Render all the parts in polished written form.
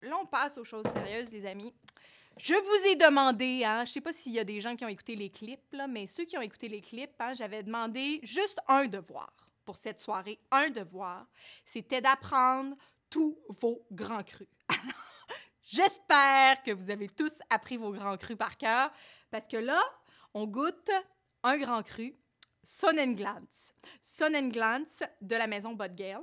Là, on passe aux choses sérieuses, les amis. Je vous ai demandé, hein, je sais pas s'il y a des gens qui ont écouté les clips, là, mais ceux qui ont écouté les clips, hein, j'avais demandé juste un devoir pour cette soirée. Un devoir, c'était d'apprendre tous vos grands crus. J'espère que vous avez tous appris vos grands crus par cœur, parce que là, on goûte un grand cru, Sonnenglans. Sonnenglans de la maison Bodgale.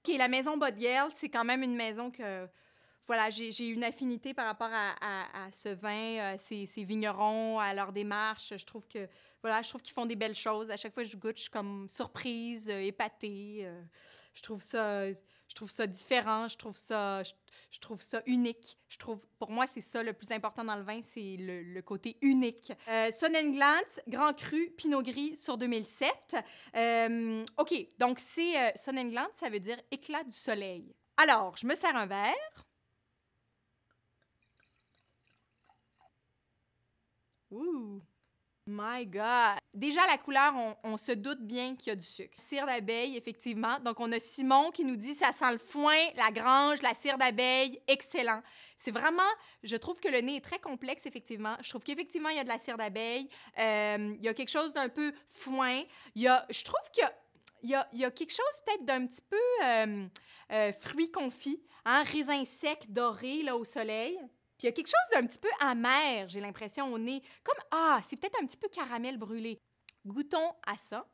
OK, la maison Bodgale, c'est quand même une maison que, voilà, j'ai une affinité par rapport à ce vin, ces vignerons, à leur démarche. Je trouve que, voilà, je trouve qu'ils font des belles choses. À chaque fois que je goûte, je suis comme surprise, épatée. Je trouve ça différent, je trouve ça unique. Pour moi, c'est ça le plus important dans le vin, c'est le côté unique. Sonnenglans, Grand Cru, Pinot Gris sur 2007. OK, donc c'est Sonnenglans, ça veut dire éclat du soleil. Alors, je me sers un verre. Ouh! My God! Déjà, la couleur, on se doute bien qu'il y a du sucre. Cire d'abeille, effectivement. Donc, on a Simon qui nous dit « Ça sent le foin, la grange, la cire d'abeille. Excellent. » C'est vraiment... Je trouve que le nez est très complexe, effectivement. Je trouve qu'effectivement, il y a de la cire d'abeille. Il y a quelque chose d'un peu foin. Je trouve qu'il y a quelque chose peut-être d'un petit peu fruit confit, hein? Raisin sec, doré, là, au soleil. Puis il y a quelque chose d'un petit peu amer, j'ai l'impression, au nez. Comme, c'est peut-être un petit peu caramel brûlé. Goûtons à ça.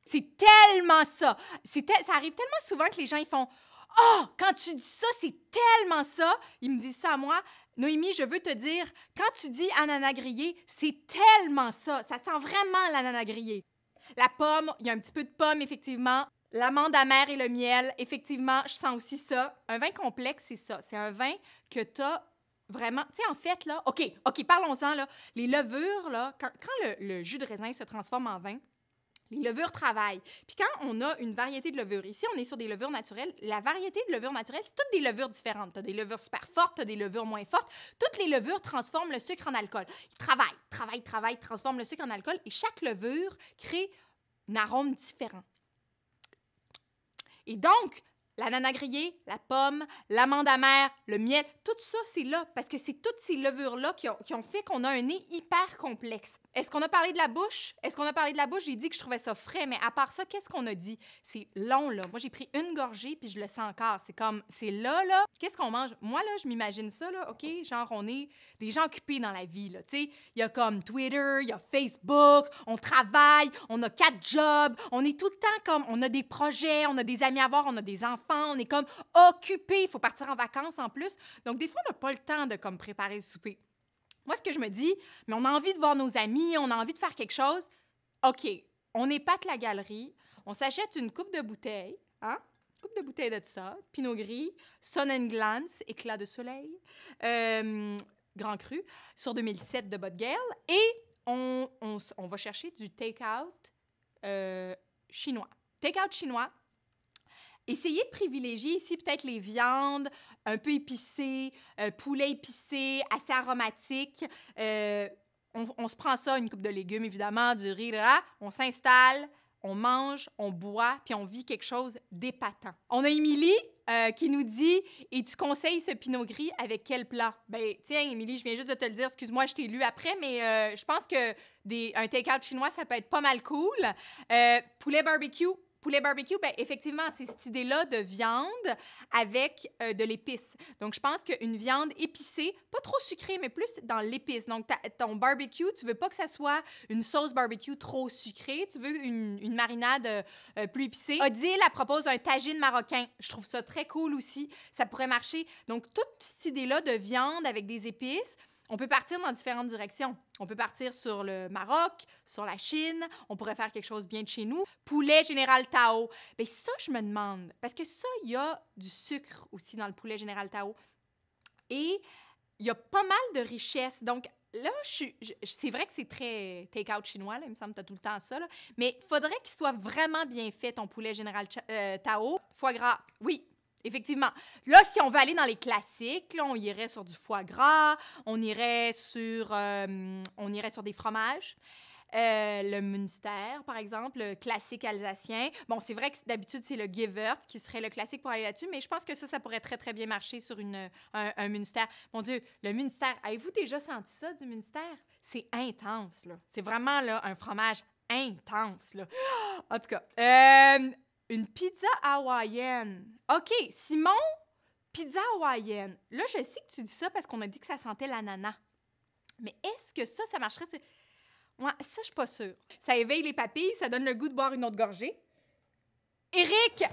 C'est tellement ça. Ça arrive tellement souvent que les gens, ils font « Oh, quand tu dis ça, c'est tellement ça. » Ils me disent ça à moi. Noémie, je veux te dire, quand tu dis ananas grillé, c'est tellement ça. Ça sent vraiment l'ananas grillé. La pomme, il y a un petit peu de pomme, effectivement. L'amande amère et le miel, effectivement, je sens aussi ça. Un vin complexe, c'est ça. C'est un vin que tu as vraiment... Tu sais, en fait, là... OK, parlons-en, là. Les levures, là, quand le jus de raisin se transforme en vin, les levures travaillent. Puis quand on a une variété de levures, ici, on est sur des levures naturelles, la variété de levures naturelles, c'est toutes des levures différentes. Tu as des levures super fortes, tu as des levures moins fortes. Toutes les levures transforment le sucre en alcool. Ils travaillent, transforment le sucre en alcool, et chaque levure crée un arôme différent. Et donc, l'ananas grillé, la pomme, l'amande amère, le miel, tout ça, c'est là. Parce que c'est toutes ces levures-là qui ont fait qu'on a un nez hyper complexe. Est-ce qu'on a parlé de la bouche? J'ai dit que je trouvais ça frais, mais à part ça, qu'est-ce qu'on a dit? C'est long, là. Moi, j'ai pris une gorgée, puis je le sens encore. C'est là. Qu'est-ce qu'on mange? Moi, là, je m'imagine ça, là, OK? Genre, on est des gens occupés dans la vie, là, tu sais. Il y a comme Twitter, il y a Facebook, on travaille, on a 4 jobs, on est tout le temps comme, on a des projets, on a des amis à voir, on a des enfants, on est comme occupés. Il faut partir en vacances en plus. Donc, des fois, on n'a pas le temps de comme préparer le souper. Moi, ce que je me dis, mais on a envie de voir nos amis, on a envie de faire quelque chose. OK, on épate la galerie, on s'achète une coupe de bouteilles, hein? Coupe de bouteilles de ça, Pinot Gris, Sonnenglans, éclat de soleil, Grand Cru, sur 2007 de Bodgale, et on va chercher du take-out chinois. Take-out chinois. Essayez de privilégier ici peut-être les viandes un peu épicées, poulet épicé, assez aromatique. On se prend ça, une coupe de légumes, évidemment, du riz, là, on s'installe, on mange, on boit, puis on vit quelque chose d'épatant. On a Émilie qui nous dit « Et tu conseilles ce Pinot Gris avec quel plat? » Ben tiens, Émilie, je viens juste de te le dire, excuse-moi, je t'ai lu après, mais je pense que un take-out chinois, ça peut être pas mal cool. Poulet barbecue, ben effectivement, c'est cette idée-là de viande avec de l'épice. Donc, je pense qu'une viande épicée, pas trop sucrée, mais plus dans l'épice. Donc, ton barbecue, tu veux pas que ça soit une sauce barbecue trop sucrée. Tu veux une marinade plus épicée. Odile, elle propose un tagine marocain. Je trouve ça très cool aussi. Ça pourrait marcher. Donc, toute cette idée-là de viande avec des épices, on peut partir dans différentes directions. On peut partir sur le Maroc, sur la Chine. On pourrait faire quelque chose bien de chez nous. Poulet Général Tao. Bien, ça, je me demande. Parce que ça, il y a du sucre aussi dans le poulet Général Tao. Et il y a pas mal de richesse. Donc, là, c'est vrai que c'est très take-out chinois, là, il me semble que tu as tout le temps ça. Là. Mais il faudrait qu'il soit vraiment bien fait, ton poulet Général Tao. Foie gras, oui. Effectivement. Là, si on veut aller dans les classiques, là, on irait sur du foie gras, on irait sur des fromages. Le Münster, par exemple, le classique alsacien. Bon, c'est vrai que d'habitude, c'est le Gewürz qui serait le classique pour aller là-dessus, mais je pense que ça pourrait très, très bien marcher sur un Münster. Mon Dieu, le Münster, avez-vous déjà senti ça, du Münster? C'est intense, là. C'est vraiment, là, un fromage intense, là. En tout cas, une pizza hawaïenne. OK, Simon, pizza hawaïenne. Là, je sais que tu dis ça parce qu'on a dit que ça sentait l'ananas. Mais est-ce que ça marcherait sur... Ouais, ça, je suis pas sûre. Ça éveille les papilles, ça donne le goût de boire une autre gorgée. Éric,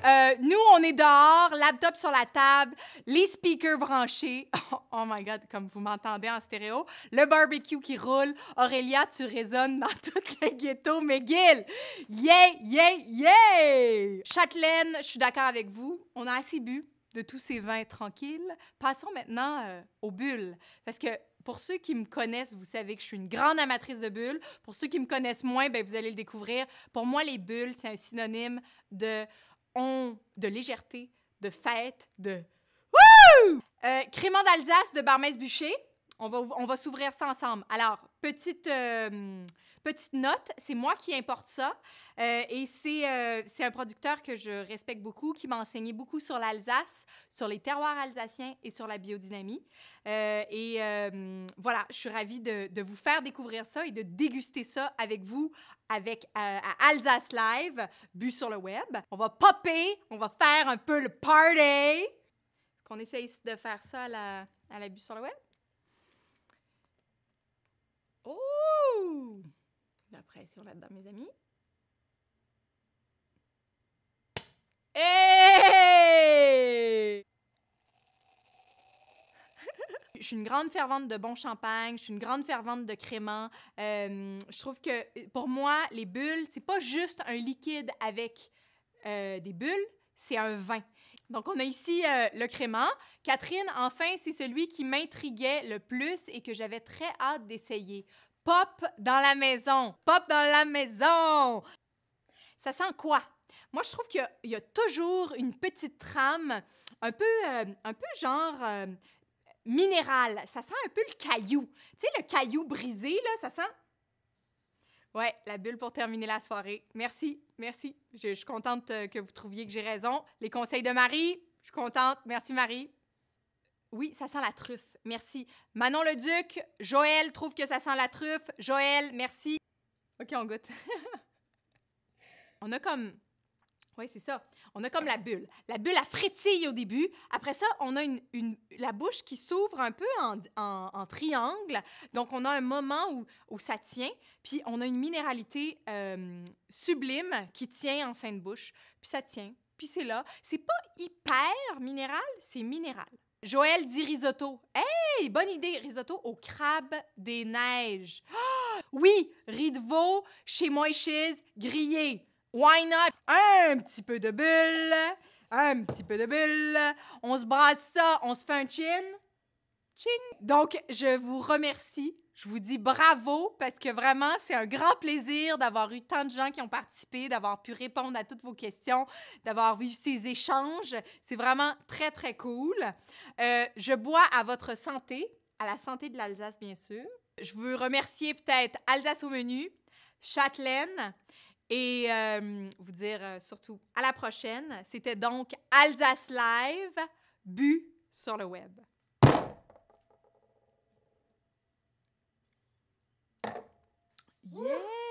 nous, on est dehors, laptop sur la table, les speakers branchés. Oh my God, comme vous m'entendez en stéréo. Le barbecue qui roule. Aurélia, tu résonnes dans tout le ghetto McGill. Yeah, yeah, yeah! Châtelaine, je suis d'accord avec vous. On a assez bu de tous ces vins tranquilles. Passons maintenant aux bulles. Parce que pour ceux qui me connaissent, vous savez que je suis une grande amatrice de bulles. Pour ceux qui me connaissent moins, ben, vous allez le découvrir. Pour moi, les bulles, c'est un synonyme de légèreté, de fête, de... Wouh! Crément d'Alsace de Barmès-Bûcher. On va s'ouvrir ça ensemble. Alors, petite note, c'est moi qui importe ça. Et c'est un producteur que je respecte beaucoup, qui m'a enseigné beaucoup sur l'Alsace, sur les terroirs alsaciens et sur la biodynamie. Voilà, je suis ravie de vous faire découvrir ça et de déguster ça avec vous à Alsace Live, bu sur le web. On va popper, on va faire un peu le party. Est-ce qu'on essaye de faire ça à la bu sur le web? Oh! La pression là-dedans, mes amis. Hey! Je suis une grande fervente de bon champagne, je suis une grande fervente de crément. Je trouve que, pour moi, les bulles, c'est pas juste un liquide avec des bulles, c'est un vin. Donc, on a ici le crément. Catherine, enfin, c'est celui qui m'intriguait le plus et que j'avais très hâte d'essayer. Pop dans la maison! Pop dans la maison! Ça sent quoi? Moi, je trouve qu'il y a toujours une petite trame un peu genre minérale. Ça sent un peu le caillou. Tu sais, le caillou brisé, là, ça sent... Ouais, la bulle pour terminer la soirée. Merci, merci. Je suis contente que vous trouviez que j'ai raison. Les conseils de Marie, je suis contente. Merci, Marie. Oui, ça sent la truffe. Merci. Manon Leduc, Joël trouve que ça sent la truffe. Joël, merci. OK, on goûte. On a comme... Oui, c'est ça. On a comme la bulle. La bulle, elle frétille au début. Après ça, on a la bouche qui s'ouvre un peu en triangle. Donc, on a un moment où ça tient. Puis, on a une minéralité sublime qui tient en fin de bouche. Puis, ça tient. Puis, c'est là. C'est pas hyper minéral, c'est minéral. Joël dit risotto. Hey, bonne idée, risotto au crabe des neiges. Oh, oui, riz de veau, chez Moïse, grillé. Why not? Un petit peu de bulle, un petit peu de bulle. On se brasse ça, on se fait un chin. Chin. Donc, je vous remercie. Je vous dis bravo parce que vraiment, c'est un grand plaisir d'avoir eu tant de gens qui ont participé, d'avoir pu répondre à toutes vos questions, d'avoir vu ces échanges. C'est vraiment très, très cool. Je bois à votre santé, à la santé de l'Alsace, bien sûr. Je veux remercier peut-être Alsace au menu, Châtelaine et vous dire surtout à la prochaine. C'était donc Alsace Live, bu sur le web. Yeah!